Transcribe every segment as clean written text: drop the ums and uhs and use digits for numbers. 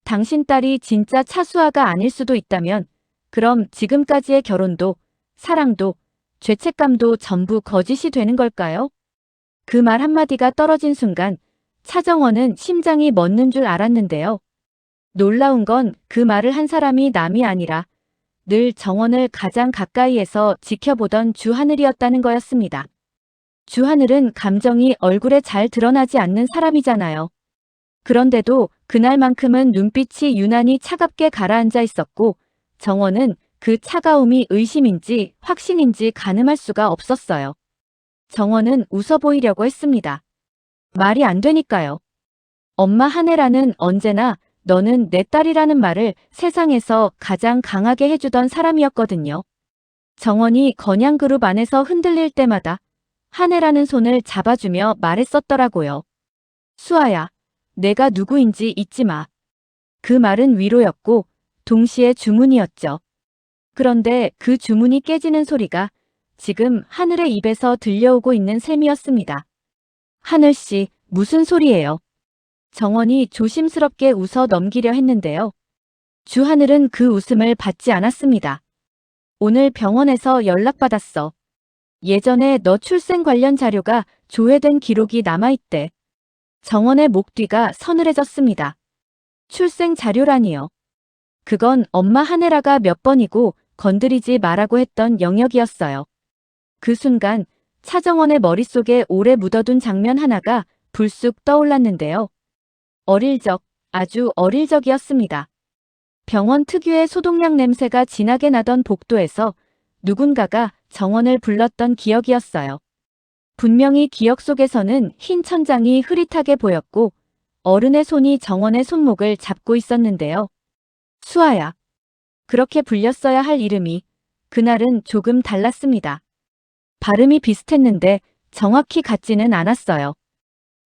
당신 딸이 진짜 차수아가 아닐 수도 있다면 그럼 지금까지의 결혼도, 사랑도, 죄책감도 전부 거짓이 되는 걸까요? 그 말 한마디가 떨어진 순간 차정원은 심장이 멎는 줄 알았는데요. 놀라운 건 그 말을 한 사람이 남이 아니라 늘 정원을 가장 가까이에서 지켜보던 주하늘이었다는 거였습니다. 주하늘은 감정이 얼굴에 잘 드러나지 않는 사람이잖아요. 그런데도 그날만큼은 눈빛이 유난히 차갑게 가라앉아 있었고 정원은 그 차가움이 의심인지 확신인지 가늠할 수가 없었어요. 정원은 웃어 보이려고 했습니다. 말이 안 되니까요. 엄마 하늘아는 언제나 너는 내 딸이라는 말을 세상에서 가장 강하게 해주던 사람이었거든요. 정원이 건양그룹 안에서 흔들릴 때마다 하늘아는 손을 잡아주며 말했었더라고요. 수아야, 내가 누구인지 잊지 마. 그 말은 위로였고 동시에 주문이었죠. 그런데 그 주문이 깨지는 소리가 지금 하늘의 입에서 들려오고 있는 셈이었습니다. 하늘씨, 무슨 소리예요? 정원이 조심스럽게 웃어 넘기려 했는데요. 주하늘은 그 웃음을 받지 않았습니다. 오늘 병원에서 연락받았어. 예전에 너 출생 관련 자료가 조회된 기록이 남아있대. 정원의 목 뒤가 서늘해졌습니다. 출생 자료라니요. 그건 엄마 하늘아가 몇 번이고 건드리지 말라고 했던 영역이었어요. 그 순간 차정원의 머릿속에 오래 묻어둔 장면 하나가 불쑥 떠올랐는데요. 어릴 적, 아주 어릴 적이었습니다. 병원 특유의 소독약 냄새가 진하게 나던 복도에서 누군가가 정원을 불렀던 기억이었어요. 분명히 기억 속에서는 흰 천장이 흐릿하게 보였고 어른의 손이 정원의 손목을 잡고 있었는데요. 수아야. 그렇게 불렸어야 할 이름이 그날은 조금 달랐습니다. 발음이 비슷했는데 정확히 같지는 않았어요.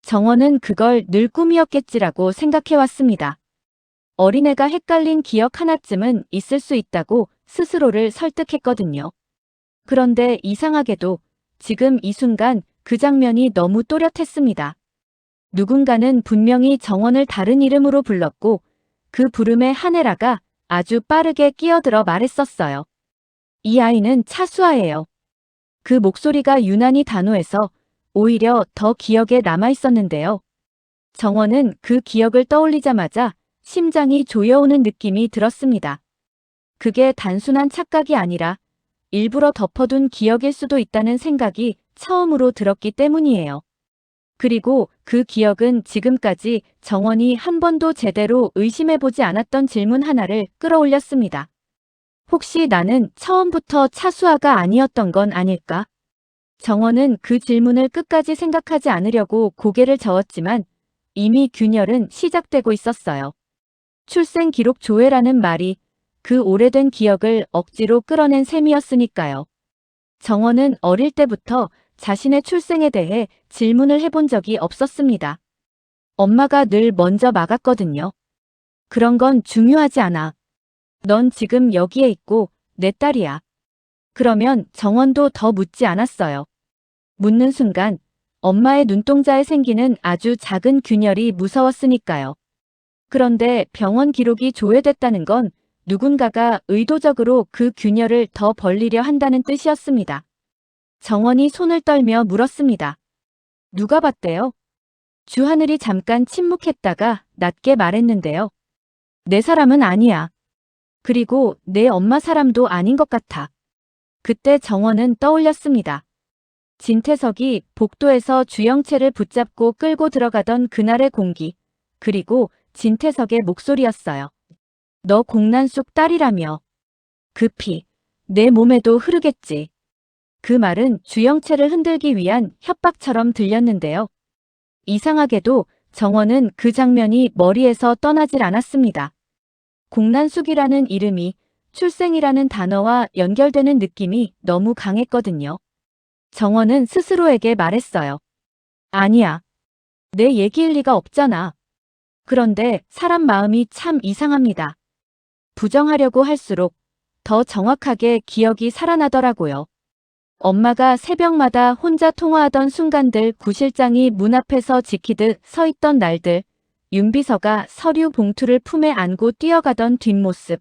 정원은 그걸 늘 꿈이었겠지라고 생각해왔습니다. 어린애가 헷갈린 기억 하나쯤은 있을 수 있다고 스스로를 설득했거든요. 그런데 이상하게도 지금 이 순간 그 장면이 너무 또렷했습니다. 누군가는 분명히 정원을 다른 이름으로 불렀고 그 부름에 하늘아가 아주 빠르게 끼어들어 말했었어요. 이 아이는 차수아예요. 그 목소리가 유난히 단호해서 오히려 더 기억에 남아있었는데요. 정원은 그 기억을 떠올리자마자 심장이 조여오는 느낌이 들었습니다. 그게 단순한 착각이 아니라 일부러 덮어둔 기억일 수도 있다는 생각이 처음으로 들었기 때문이에요. 그리고 그 기억은 지금까지 정원이 한 번도 제대로 의심해보지 않았던 질문 하나를 끌어올렸습니다. 혹시 나는 처음부터 차수아가 아니었던 건 아닐까? 정원은 그 질문을 끝까지 생각하지 않으려고 고개를 저었지만 이미 균열은 시작되고 있었어요. 출생 기록 조회라는 말이 그 오래된 기억을 억지로 끌어낸 셈이었으니까요. 정원은 어릴 때부터 자신의 출생에 대해 질문을 해본 적이 없었습니다. 엄마가 늘 먼저 막았거든요. 그런 건 중요하지 않아. 넌 지금 여기에 있고 내 딸이야. 그러면 정원도 더 묻지 않았어요. 묻는 순간 엄마의 눈동자에 생기는 아주 작은 균열이 무서웠으니까요. 그런데 병원 기록이 조회됐다는 건 누군가가 의도적으로 그 균열을 더 벌리려 한다는 뜻이었습니다. 정원이 손을 떨며 물었습니다. 누가 봤대요? 주하늘이 잠깐 침묵했다가 낮게 말했는데요. 내 사람은 아니야. 그리고 내 엄마 사람도 아닌 것 같아. 그때 정원은 떠올렸습니다. 진태석이 복도에서 주영채를 붙잡고 끌고 들어가던 그날의 공기, 그리고 진태석의 목소리였어요. 너 공난숙 딸이라며. 그 피, 내 몸에도 흐르겠지. 그 말은 주영채를 흔들기 위한 협박처럼 들렸는데요. 이상하게도 정원은 그 장면이 머리에서 떠나질 않았습니다. 공난숙이라는 이름이 출생이라는 단어와 연결되는 느낌이 너무 강했거든요. 정원은 스스로에게 말했어요. 아니야. 내 얘기일 리가 없잖아. 그런데 사람 마음이 참 이상합니다. 부정하려고 할수록 더 정확하게 기억이 살아나더라고요. 엄마가 새벽마다 혼자 통화하던 순간들, 구실장이 문 앞에서 지키듯 서 있던 날들, 윤비서가 서류 봉투를 품에 안고 뛰어가던 뒷모습.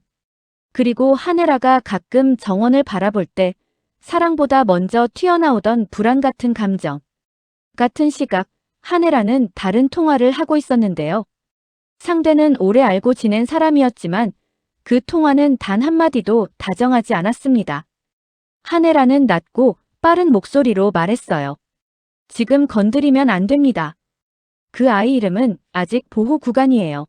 그리고 하늘아가 가끔 정원을 바라볼 때 사랑보다 먼저 튀어나오던 불안 같은 감정. 같은 시각, 하늘아는 다른 통화를 하고 있었는데요. 상대는 오래 알고 지낸 사람이었지만 그 통화는 단 한마디도 다정하지 않았습니다. 하늘아는 낮고 빠른 목소리로 말했어요. 지금 건드리면 안 됩니다. 그 아이 이름은 아직 보호 구간이에요.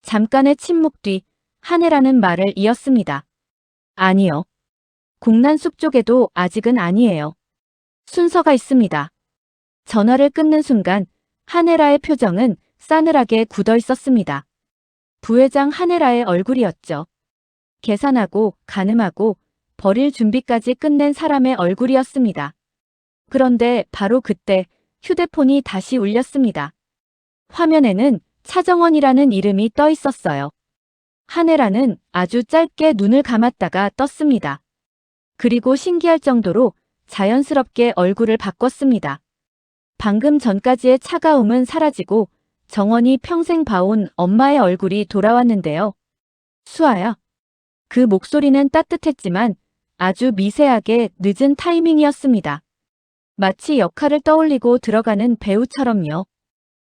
잠깐의 침묵 뒤 하늘아는 말을 이었습니다. 아니요. 공난숲 쪽에도 아직은 아니에요. 순서가 있습니다. 전화를 끊는 순간 하늘아의 표정은 싸늘하게 굳어 있었습니다. 부회장 하늘아의 얼굴이었죠. 계산하고 가늠하고 버릴 준비까지 끝낸 사람의 얼굴이었습니다. 그런데 바로 그때 휴대폰이 다시 울렸습니다. 화면에는 차정원이라는 이름이 떠 있었어요. 하늘아는 아주 짧게 눈을 감았다가 떴습니다. 그리고 신기할 정도로 자연스럽게 얼굴을 바꿨습니다. 방금 전까지의 차가움은 사라지고 정원이 평생 봐온 엄마의 얼굴이 돌아왔는데요. 수아야. 그 목소리는 따뜻했지만 아주 미세하게 늦은 타이밍이었습니다. 마치 역할을 떠올리고 들어가는 배우처럼요.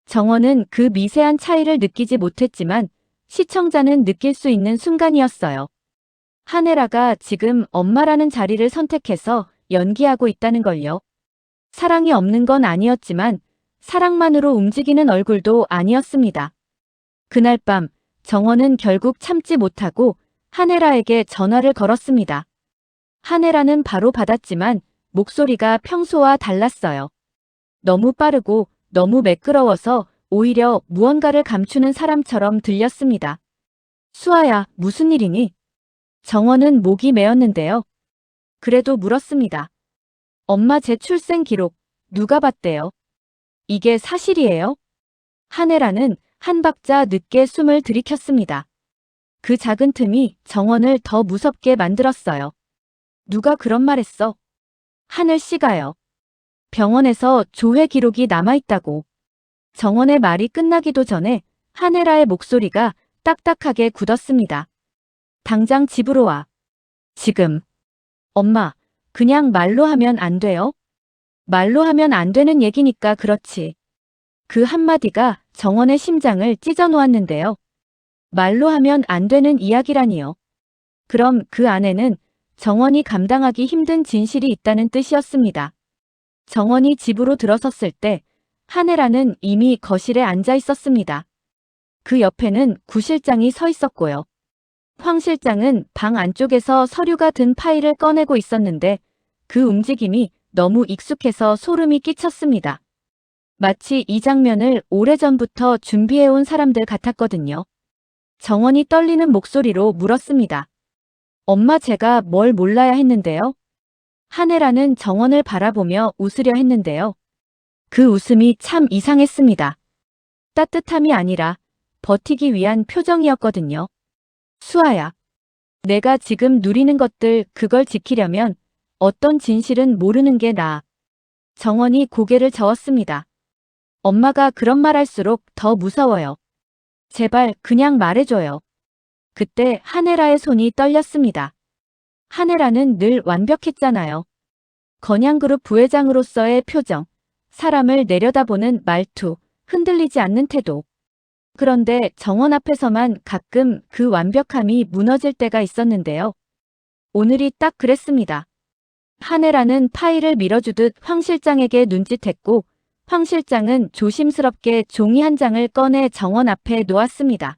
정원은 그 미세한 차이를 느끼지 못했지만 시청자는 느낄 수 있는 순간이었어요. 하늘아가 지금 엄마라는 자리를 선택해서 연기하고 있다는 걸요. 사랑이 없는 건 아니었지만 사랑만으로 움직이는 얼굴도 아니었습니다. 그날 밤 정원은 결국 참지 못하고 하늘아에게 전화를 걸었습니다. 하늘아는 바로 받았지만 목소리가 평소와 달랐어요. 너무 빠르고 너무 매끄러워서 오히려 무언가를 감추는 사람처럼 들렸습니다. 수아야, 무슨 일이니? 정원은 목이 메었는데요. 그래도 물었습니다. 엄마 제 출생 기록 누가 봤대요? 이게 사실이에요? 하늘아는 한 박자 늦게 숨을 들이켰습니다. 그 작은 틈이 정원을 더 무섭게 만들었어요. 누가 그런 말 했어? 하늘 씨가요. 병원에서 조회 기록이 남아있다고. 정원의 말이 끝나기도 전에 하늘아의 목소리가 딱딱하게 굳었습니다. 당장 집으로 와. 지금. 엄마, 그냥 말로 하면 안 돼요? 말로 하면 안 되는 얘기니까 그렇지. 그 한마디가 정원의 심장을 찢어 놓았는데요. 말로 하면 안 되는 이야기라니요. 그럼 그 안에는 정원이 감당하기 힘든 진실이 있다는 뜻이었습니다. 정원이 집으로 들어섰을 때 하늘아는 이미 거실에 앉아 있었습니다. 그 옆에는 구 실장이 서 있었고요. 황 실장은 방 안쪽에서 서류가 든 파일을 꺼내고 있었는데 그 움직임이 너무 익숙해서 소름이 끼쳤습니다. 마치 이 장면을 오래전부터 준비해온 사람들 같았거든요. 정원이 떨리는 목소리로 물었습니다. 엄마 제가 뭘 몰라야 했는데요? 하늘아는 정원을 바라보며 웃으려 했는데요. 그 웃음이 참 이상했습니다. 따뜻함이 아니라 버티기 위한 표정이었거든요. 수아야. 내가 지금 누리는 것들 그걸 지키려면 어떤 진실은 모르는 게 나아. 정원이 고개를 저었습니다. 엄마가 그런 말 할수록 더 무서워요. 제발 그냥 말해줘요. 그때 하늘아의 손이 떨렸습니다. 하늘아는 늘 완벽했잖아요. 건양그룹 부회장으로서의 표정, 사람을 내려다보는 말투, 흔들리지 않는 태도. 그런데 정원 앞에서만 가끔 그 완벽함이 무너질 때가 있었는데요. 오늘이 딱 그랬습니다. 하늘아는 파일을 밀어주듯 황 실장에게 눈짓했고 황 실장은 조심스럽게 종이 한 장을 꺼내 정원 앞에 놓았습니다.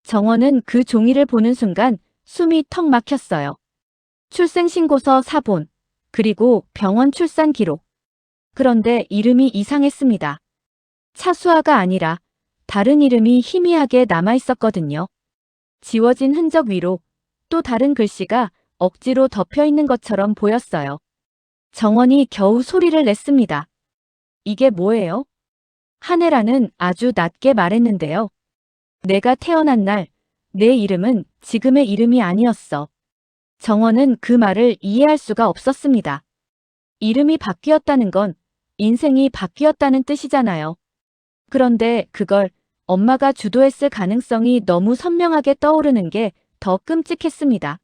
정원은 그 종이를 보는 순간 숨이 턱 막혔어요. 출생신고서 사본, 그리고 병원 출산 기록. 그런데 이름이 이상했습니다. 차수아가 아니라 다른 이름이 희미하게 남아있었거든요. 지워진 흔적 위로 또 다른 글씨가 억지로 덮여 있는 것처럼 보였어요. 정원이 겨우 소리를 냈습니다. 이게 뭐예요? 하늘아는 아주 낮게 말했는데요. 내가 태어난 날, 내 이름은 지금의 이름이 아니었어. 정원은 그 말을 이해할 수가 없었습니다. 이름이 바뀌었다는 건 인생이 바뀌었다는 뜻이잖아요. 그런데 그걸 엄마가 주도했을 가능성이 너무 선명하게 떠오르는 게 더 끔찍했습니다.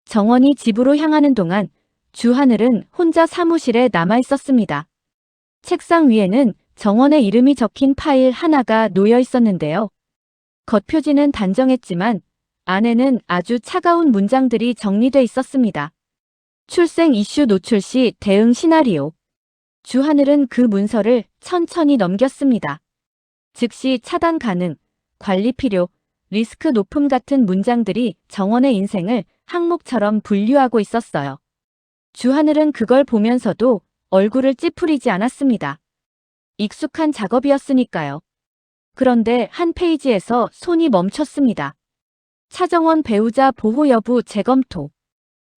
정원이 집으로 향하는 동안 주하늘은 혼자 사무실에 남아 있었습니다. 책상 위에는 정원의 이름이 적힌 파일 하나가 놓여 있었는데요. 겉표지는 단정했지만 안에는 아주 차가운 문장들이 정리돼 있었습니다. 출생 이슈 노출 시 대응 시나리오. 주하늘은 그 문서를 천천히 넘겼습니다. 즉시 차단 가능, 관리 필요, 리스크 높음 같은 문장들이 정원의 인생을 항목처럼 분류하고 있었어요. 주하늘은 그걸 보면서도 얼굴을 찌푸리지 않았습니다. 익숙한 작업이었으니까요. 그런데 한 페이지에서 손이 멈췄습니다. 차정원 배우자 보호 여부 재검토.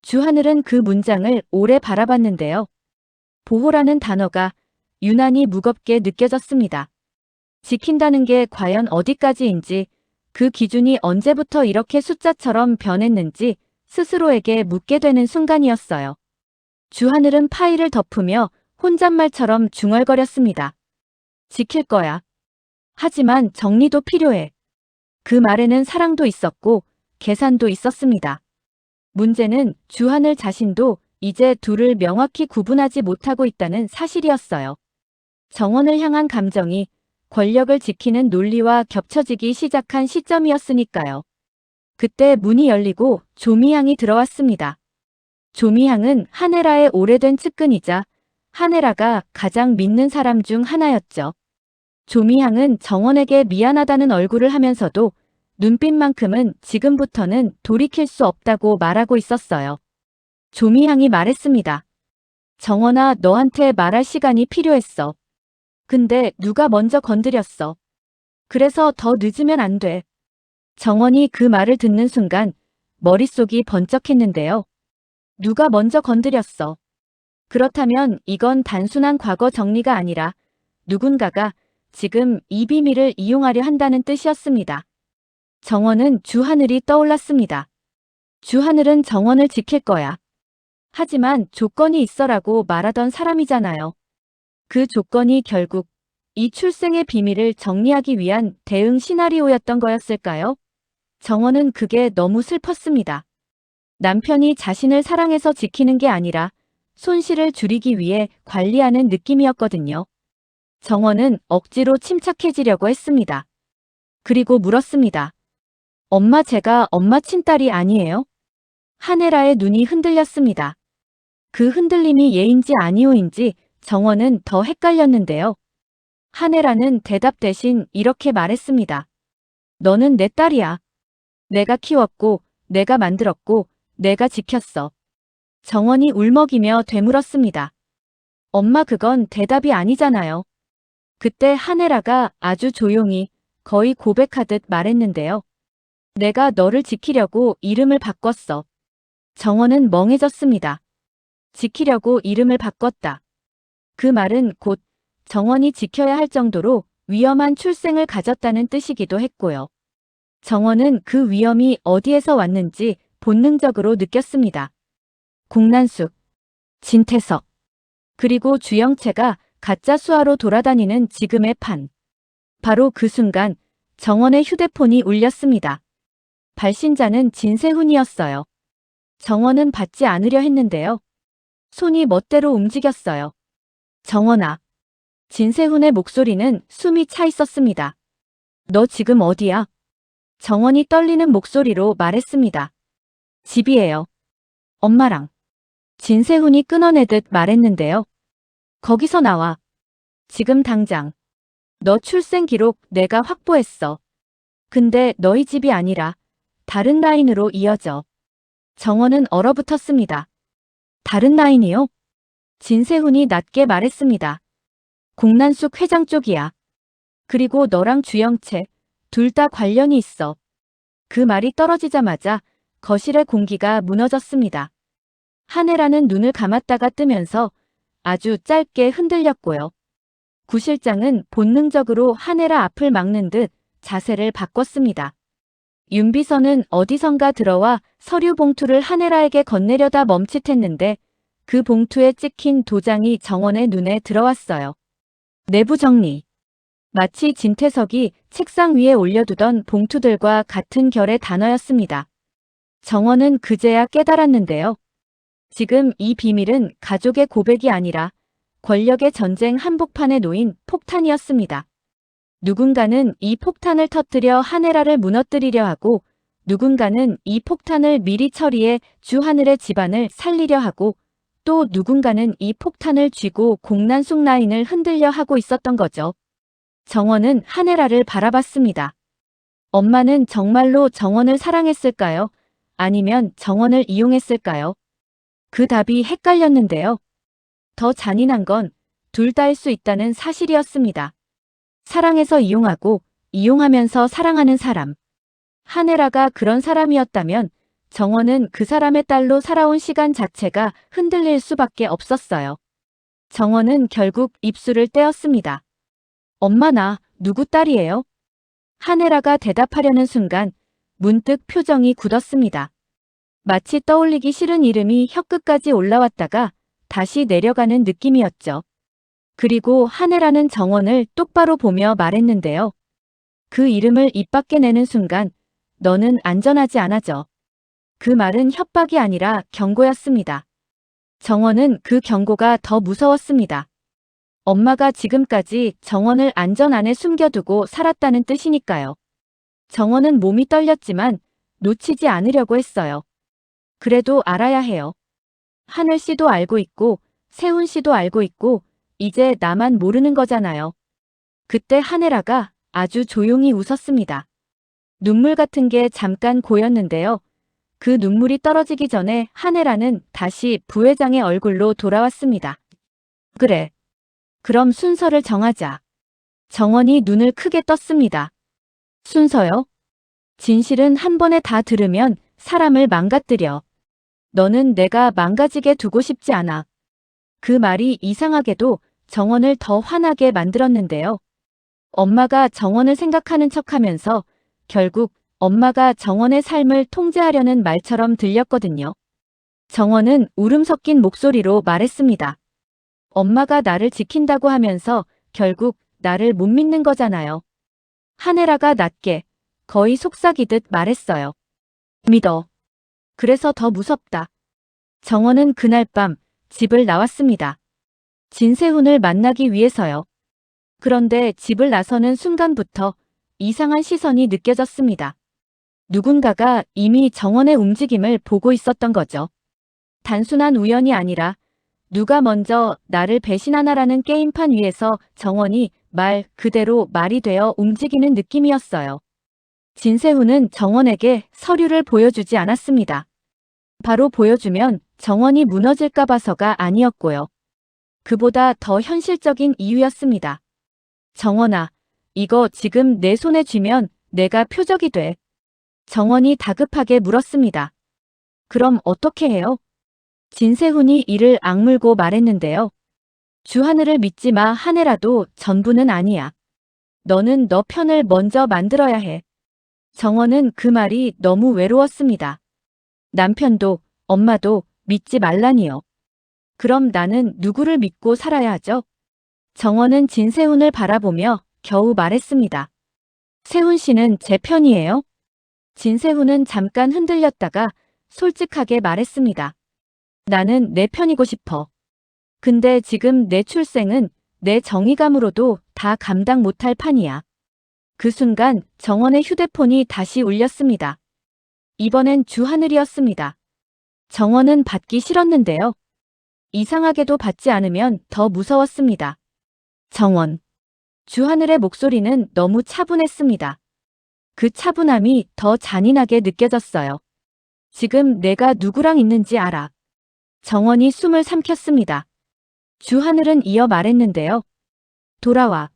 주하늘은 그 문장을 오래 바라봤는데요. 보호라는 단어가 유난히 무겁게 느껴졌습니다. 지킨다는 게 과연 어디까지인지, 그 기준이 언제부터 이렇게 숫자처럼 변했는지 스스로에게 묻게 되는 순간이었어요. 주하늘은 파일을 덮으며 혼잣말처럼 중얼거렸습니다. 지킬 거야. 하지만 정리도 필요해. 그 말에는 사랑도 있었고 계산도 있었습니다. 문제는 주하늘 자신도 이제 둘을 명확히 구분하지 못하고 있다는 사실이었어요. 정원을 향한 감정이 권력을 지키는 논리와 겹쳐지기 시작한 시점이었으니까요. 그때 문이 열리고 조미향이 들어왔습니다. 조미향은 한혜라의 오래된 측근이자 한혜라가 가장 믿는 사람 중 하나였죠. 조미향은 정원에게 미안하다는 얼굴을 하면서도 눈빛만큼은 지금부터는 돌이킬 수 없다고 말하고 있었어요. 조미향이 말했습니다. 정원아, 너한테 말할 시간이 필요했어. 근데 누가 먼저 건드렸어. 그래서 더 늦으면 안 돼. 정원이 그 말을 듣는 순간 머릿속이 번쩍했는데요. 누가 먼저 건드렸어. 그렇다면 이건 단순한 과거 정리가 아니라 누군가가 지금 이 비밀을 이용하려 한다는 뜻이었습니다. 정원은 주하늘이 떠올랐습니다. 주하늘은 정원을 지킬 거야. 하지만 조건이 있어라고 말하던 사람이잖아요. 그 조건이 결국 이 출생의 비밀을 정리하기 위한 대응 시나리오였던 거였을까요? 정원은 그게 너무 슬펐습니다. 남편이 자신을 사랑해서 지키는 게 아니라 손실을 줄이기 위해 관리하는 느낌이었거든요. 정원은 억지로 침착해지려고 했습니다. 그리고 물었습니다. 엄마, 제가 엄마 친딸이 아니에요? 한혜라의 눈이 흔들렸습니다. 그 흔들림이 예인지 아니오인지 정원은 더 헷갈렸는데요. 한혜라는 대답 대신 이렇게 말했습니다. 너는 내 딸이야. 내가 키웠고, 내가 만들었고, 내가 지켰어. 정원이 울먹이며 되물었습니다. 엄마, 그건 대답이 아니잖아요. 그때 한혜라가 아주 조용히 거의 고백하듯 말했는데요. 내가 너를 지키려고 이름을 바꿨어. 정원은 멍해졌습니다. 지키려고 이름을 바꿨다. 그 말은 곧 정원이 지켜야 할 정도로 위험한 출생을 가졌다는 뜻이기도 했고요. 정원은 그 위험이 어디에서 왔는지 본능적으로 느꼈습니다. 공난숙, 진태석, 그리고 주영채가 가짜 수하로 돌아다니는 지금의 판. 바로 그 순간 정원의 휴대폰이 울렸습니다. 발신자는 진세훈이었어요. 정원은 받지 않으려 했는데요. 손이 멋대로 움직였어요. 정원아. 진세훈의 목소리는 숨이 차 있었습니다. 너 지금 어디야? 정원이 떨리는 목소리로 말했습니다. 집이에요. 엄마랑. 진세훈이 끊어내듯 말했는데요. 거기서 나와. 지금 당장. 너 출생 기록 내가 확보했어. 근데 너희 집이 아니라 다른 라인으로 이어져. 정원은 얼어붙었습니다. 다른 라인이요? 진세훈이 낮게 말했습니다. 공난숙 회장 쪽이야. 그리고 너랑 주영채, 둘 다 관련이 있어. 그 말이 떨어지자마자 거실의 공기가 무너졌습니다. 한혜라는 눈을 감았다가 뜨면서 아주 짧게 흔들렸고요. 구 실장은 본능적으로 한혜라 앞을 막는 듯 자세를 바꿨습니다. 윤 비서는 어디선가 들어와 서류 봉투를 한혜라에게 건네려다 멈칫했는데 그 봉투에 찍힌 도장이 정원의 눈에 들어왔어요. 내부 정리. 마치 진태석이 책상 위에 올려두던 봉투들과 같은 결의 단어였습니다. 정원은 그제야 깨달았는데요. 지금 이 비밀은 가족의 고백이 아니라 권력의 전쟁 한복판에 놓인 폭탄이었습니다. 누군가는 이 폭탄을 터뜨려 하네라를 무너뜨리려 하고 누군가는 이 폭탄을 미리 처리해 주하늘의 집안을 살리려 하고 또 누군가는 이 폭탄을 쥐고 공난숙 라인을 흔들려 하고 있었던 거죠. 정원은 하네라를 바라봤습니다. 엄마는 정말로 정원을 사랑했을까요? 아니면 정원을 이용했을까요? 그 답이 헷갈렸는데요. 더 잔인한 건 둘 다일 수 있다는 사실이었습니다. 사랑해서 이용하고 이용하면서 사랑하는 사람. 하네라가 그런 사람이었다면 정원은 그 사람의 딸로 살아온 시간 자체가 흔들릴 수밖에 없었어요. 정원은 결국 입술을 떼었습니다. 엄마 나 누구 딸이에요? 하네라가 대답하려는 순간 문득 표정이 굳었습니다. 마치 떠올리기 싫은 이름이 혀끝까지 올라왔다가 다시 내려가는 느낌이었죠. 그리고 하네라는 정원을 똑바로 보며 말했는데요. 그 이름을 입 밖에 내는 순간 너는 안전하지 않아져. 그 말은 협박이 아니라 경고였습니다. 정원은 그 경고가 더 무서웠습니다. 엄마가 지금까지 정원을 안전 안에 숨겨두고 살았다는 뜻이니까요. 정원은 몸이 떨렸지만 놓치지 않으려고 했어요. 그래도 알아야 해요. 하늘 씨도 알고 있고 세훈 씨도 알고 있고 이제 나만 모르는 거잖아요. 그때 하네라가 아주 조용히 웃었습니다. 눈물 같은 게 잠깐 고였는데요. 그 눈물이 떨어지기 전에 하네라는 다시 부회장의 얼굴로 돌아왔습니다. 그래. 그럼 순서를 정하자. 정원이 눈을 크게 떴습니다. 순서요? 진실은 한 번에 다 들으면 사람을 망가뜨려. 너는 내가 망가지게 두고 싶지 않아. 그 말이 이상하게도 정원을 더 화나게 만들었는데요. 엄마가 정원을 생각하는 척하면서 결국 엄마가 정원의 삶을 통제하려는 말처럼 들렸거든요. 정원은 울음 섞인 목소리로 말했습니다. 엄마가 나를 지킨다고 하면서 결국 나를 못 믿는 거잖아요. 하네라가 낮게 거의 속삭이듯 말했어요. 믿어. 그래서 더 무섭다. 정원은 그날 밤 집을 나왔습니다. 진세훈을 만나기 위해서요. 그런데 집을 나서는 순간부터 이상한 시선이 느껴졌습니다. 누군가가 이미 정원의 움직임을 보고 있었던 거죠. 단순한 우연이 아니라 누가 먼저 나를 배신하나라는 게임판 위에서 정원이 말 그대로 말이 되어 움직이는 느낌이었어요. 진세훈은 정원에게 서류를 보여주지 않았습니다. 바로 보여주면 정원이 무너질까 봐서가 아니었고요. 그보다 더 현실적인 이유였습니다. 정원아, 이거 지금 내 손에 쥐면 내가 표적이 돼. 정원이 다급하게 물었습니다. 그럼 어떻게 해요? 진세훈이 이를 악물고 말했는데요. 주하늘을 믿지 마 하네라도 전부는 아니야. 너는 너 편을 먼저 만들어야 해. 정원은 그 말이 너무 외로웠습니다. 남편도 엄마도 믿지 말라니요. 그럼 나는 누구를 믿고 살아야 하죠? 정원은 진세훈을 바라보며 겨우 말했습니다. 세훈 씨는 제 편이에요? 진세훈은 잠깐 흔들렸다가 솔직하게 말했습니다. 나는 내 편이고 싶어. 근데 지금 내 출생은 내 정의감으로도 다 감당 못할 판이야. 그 순간 정원의 휴대폰이 다시 울렸습니다. 이번엔 주하늘이었습니다. 정원은 받기 싫었는데요. 이상하게도 받지 않으면 더 무서웠습니다. 정원. 주하늘의 목소리는 너무 차분했습니다. 그 차분함이 더 잔인하게 느껴졌어요. 지금 내가 누구랑 있는지 알아. 정원이 숨을 삼켰습니다. 주하늘은 이어 말했는데요. 돌아와.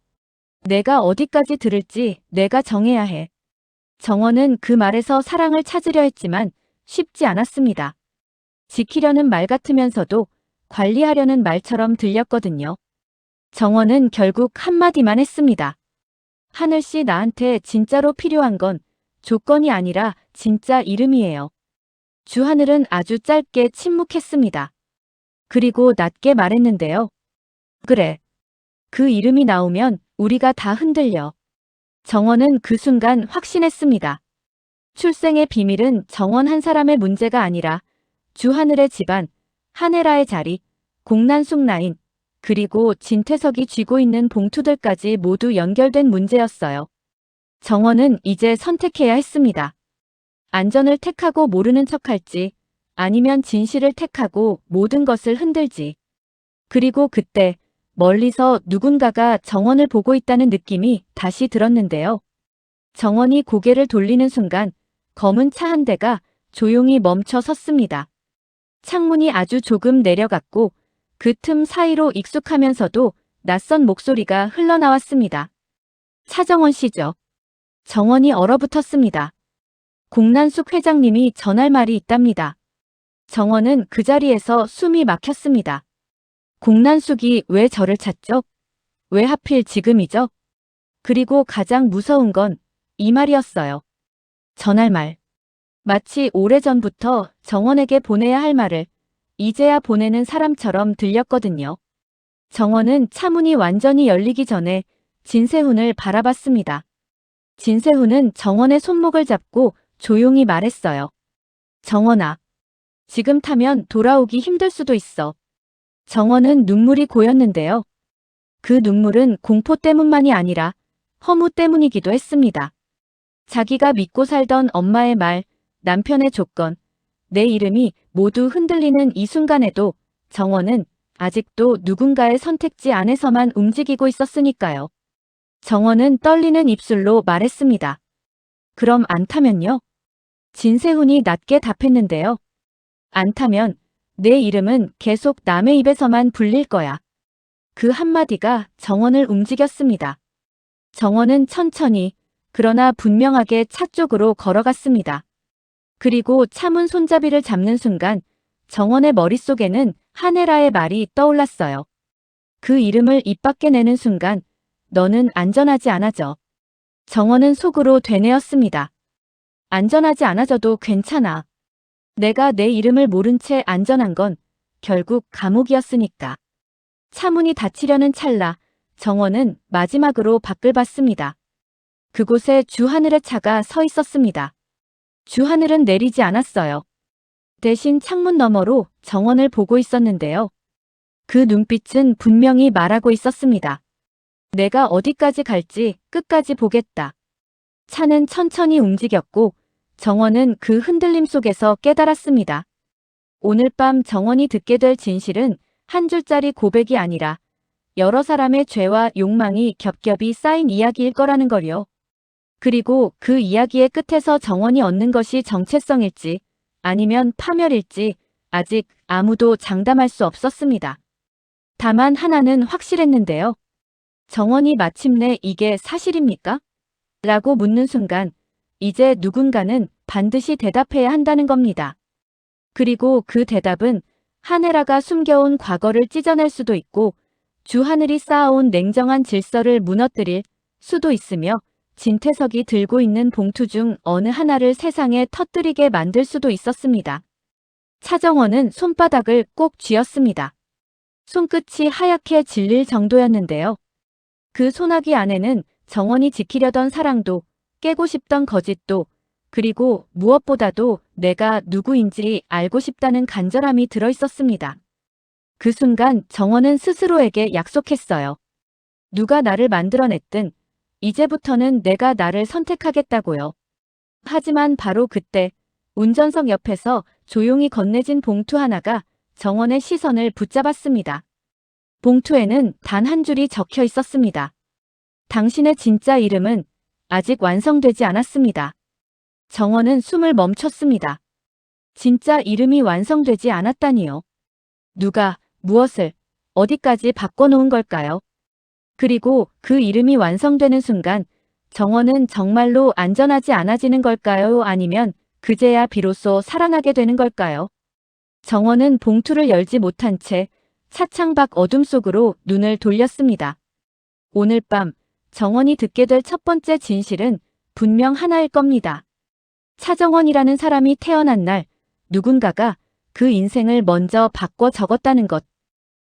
내가 어디까지 들을지 내가 정해야 해. 정원은 그 말에서 사랑을 찾으려 했지만 쉽지 않았습니다. 지키려는 말 같으면서도 관리하려는 말처럼 들렸거든요. 정원은 결국 한마디만 했습니다. 하늘씨 나한테 진짜로 필요한 건 조건이 아니라 진짜 이름이에요. 주하늘은 아주 짧게 침묵했습니다. 그리고 낮게 말했는데요. 그래. 그 이름이 나오면 우리가 다 흔들려. 정원은 그 순간 확신했습니다. 출생의 비밀은 정원 한 사람의 문제가 아니라 주하늘의 집안, 한혜라의 자리, 공난숙 라인, 그리고 진퇴석이 쥐고 있는 봉투들까지 모두 연결된 문제였어요. 정원은 이제 선택해야 했습니다. 안전을 택하고 모르는 척할지, 아니면 진실을 택하고 모든 것을 흔들지. 그리고 그때 멀리서 누군가가 정원을 보고 있다는 느낌이 다시 들었는데요. 정원이 고개를 돌리는 순간 검은 차 한 대가 조용히 멈춰 섰습니다. 창문이 아주 조금 내려갔고 그 틈 사이로 익숙하면서도 낯선 목소리가 흘러나왔습니다. 차정원 씨죠. 정원이 얼어붙었습니다. 공난숙 회장님이 전할 말이 있답니다. 정원은 그 자리에서 숨이 막혔습니다. 공난숙이 왜 저를 찾죠? 왜 하필 지금이죠? 그리고 가장 무서운 건 이 말이었어요. 전할 말. 마치 오래전부터 정원에게 보내야 할 말을 이제야 보내는 사람처럼 들렸거든요. 정원은 차문이 완전히 열리기 전에 진세훈을 바라봤습니다. 진세훈은 정원의 손목을 잡고 조용히 말했어요. 정원아, 지금 타면 돌아오기 힘들 수도 있어. 정원은 눈물이 고였는데요. 그 눈물은 공포 때문만이 아니라 허무 때문이기도 했습니다. 자기가 믿고 살던 엄마의 말, 남편의 조건, 내 이름이 모두 흔들리는 이 순간에도 정원은 아직도 누군가의 선택지 안에서만 움직이고 있었으니까요. 정원은 떨리는 입술로 말했습니다. 그럼 안 타면요? 진세훈이 낮게 답했는데요. 안 타면 내 이름은 계속 남의 입에서만 불릴 거야. 그 한마디가 정원을 움직였습니다. 정원은 천천히 그러나 분명하게 차 쪽으로 걸어갔습니다. 그리고 차문 손잡이를 잡는 순간 정원의 머릿속에는 한혜라의 말이 떠올랐어요. 그 이름을 입 밖에 내는 순간 너는 안전하지 않아져. 정원은 속으로 되뇌었습니다. 안전하지 않아져도 괜찮아. 내가 내 이름을 모른 채 안전한 건 결국 감옥이었으니까. 차문이 닫히려는 찰나 정원은 마지막으로 밖을 봤습니다. 그곳에 주하늘의 차가 서 있었습니다. 주하늘은 내리지 않았어요. 대신 창문 너머로 정원을 보고 있었는데요. 그 눈빛은 분명히 말하고 있었습니다. 내가 어디까지 갈지 끝까지 보겠다. 차는 천천히 움직였고 정원은 그 흔들림 속에서 깨달았습니다. 오늘 밤 정원이 듣게 될 진실은 한 줄짜리 고백이 아니라 여러 사람의 죄와 욕망이 겹겹이 쌓인 이야기일 거라는 걸요. 그리고 그 이야기의 끝에서 정원이 얻는 것이 정체성일지 아니면 파멸일지 아직 아무도 장담할 수 없었습니다. 다만 하나는 확실했는데요. 정원이 마침내 이게 사실입니까? 라고 묻는 순간 이제 누군가는 반드시 대답해야 한다는 겁니다. 그리고 그 대답은 한혜라가 숨겨온 과거를 찢어낼 수도 있고 주하늘이 쌓아온 냉정한 질서를 무너뜨릴 수도 있으며 진태석이 들고 있는 봉투 중 어느 하나를 세상에 터뜨리게 만들 수도 있었습니다. 차정원은 손바닥을 꼭 쥐었습니다. 손끝이 하얗게 질릴 정도였는데요. 그 소나기 안에는 정원이 지키려던 사랑도 깨고 싶던 거짓도 그리고 무엇보다도 내가 누구인지 알고 싶다는 간절함이 들어있었습니다. 그 순간 정원은 스스로에게 약속했어요. 누가 나를 만들어냈든 이제부터는 내가 나를 선택하겠다고요. 하지만 바로 그때 운전석 옆에서 조용히 건네진 봉투 하나가 정원의 시선을 붙잡았습니다. 봉투에는 단 한 줄이 적혀 있었습니다. 당신의 진짜 이름은 아직 완성되지 않았습니다. 정원은 숨을 멈췄습니다. 진짜 이름이 완성되지 않았다니요. 누가, 무엇을, 어디까지 바꿔놓은 걸까요? 그리고 그 이름이 완성되는 순간 정원은 정말로 안전하지 않아지는 걸까요? 아니면 그제야 비로소 살아나게 되는 걸까요? 정원은 봉투를 열지 못한 채 차창 밖 어둠 속으로 눈을 돌렸습니다. 오늘 밤 정원이 듣게 될 첫 번째 진실은 분명 하나일 겁니다. 차정원이라는 사람이 태어난 날 누군가가 그 인생을 먼저 바꿔 적었다는 것.